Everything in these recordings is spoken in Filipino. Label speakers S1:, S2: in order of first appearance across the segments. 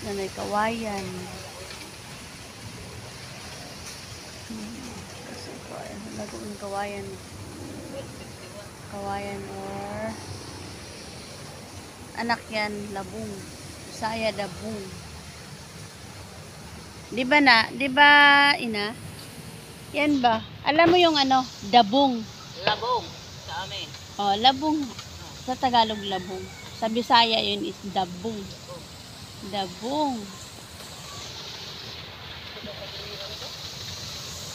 S1: na may kawayan. Kasi lago ng kawayan. Kawayan or anak yan, labong. Bisaya, dabong. Di ba ina? Yan ba? Alam mo yung ano, dabong.
S2: Labong sa amin.
S1: Oh, labong. Sa Tagalog, labong. Sa Bisaya yun is dabong. Dabong.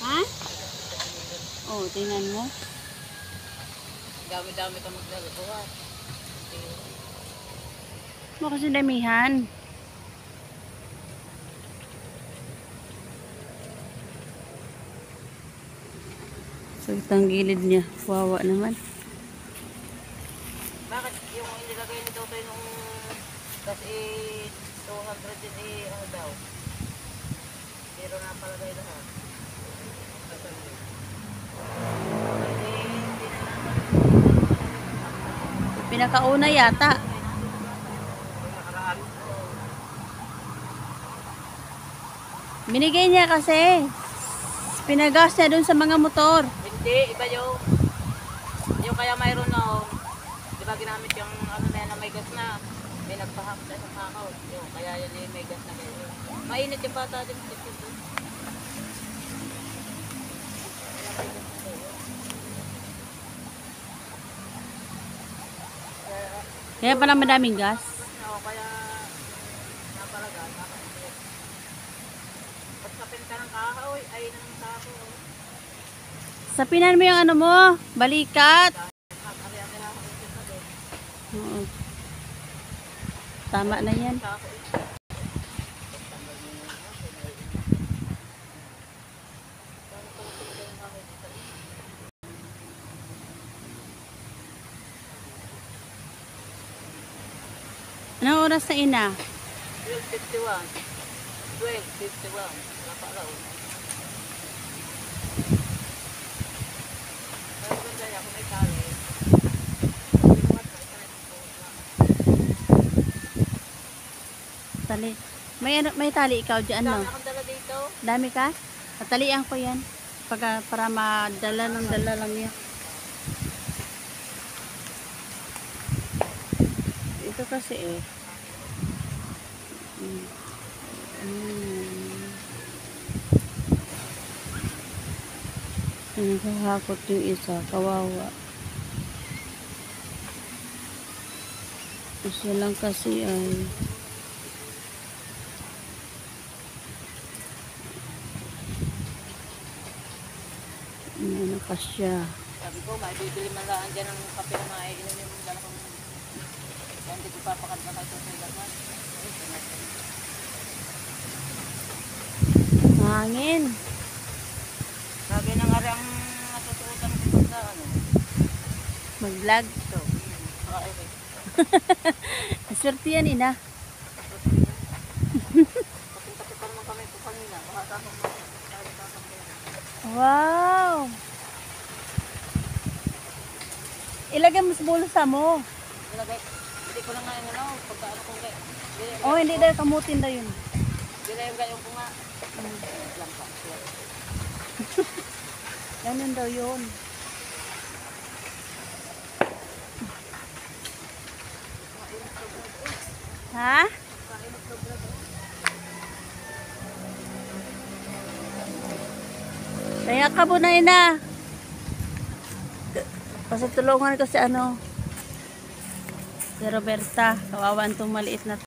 S1: Ha? Oh, tingnan mo.
S2: Dami-dami ka maglalabuhan.
S1: Mo kasi damihan. So, itang gilid niya. Wawa naman.
S2: Bakit yung inilagay ni Totoy nung kasi 200 din ano daw? Pero napalagay lahat.
S1: Pinakauna yata. Binigay niya kasi. Pinagas niya dun sa mga motor.
S2: Hindi, iba yung kaya mayroon na di ba ginamit yung ano na yan na may gas na may nagpahak na sa kakaw yung kaya yan yung may gas na kayo mainit yung bata din
S1: Kaya pala madaming gas.
S2: kaya napalaga pag sapin ka ng kakaw ay ng kako
S1: Sapinan mo yung ano mo, balikat. Oo. Tama na yan. Anong oras na ina?
S2: 12:51 12:51 napalaw
S1: Tali. May tali ikaw diyan no?
S2: dito.
S1: Dami ka? Tatalian ko 'yan. Para madala ng dala lang 'yan. Ito kasi eh. Nakahakot yung isa, kawawa. Isa lang kasi ay ano pa siya.
S2: Sabi ko, may bibili man lang dyan ng kape na maiinom yung dalawang kaya hindi ko papakad na kayo sa ilaman.
S1: Hangin.
S2: Sabi na nga ang natututan ko sa ano.
S1: Mag-vlog.
S2: Ito. Okay.
S1: Swerte yan ina.
S2: Kapit-kapit pa naman kami ito kanina. Baka tapos
S1: Wow! Ilagay mo sa bulsa mo.
S2: ilagay. Hindi ko na nga yung ano. Pagka ano kong gay.
S1: Oh, hindi dahil kamutin na yun.
S2: Hindi yung gayong ko nga. Lang pa.
S1: Ganun daw yun. Ha? Kaya ka po na ina. Kasi tulungan ko si ano. Si Roberta. Kawawan itong maliit na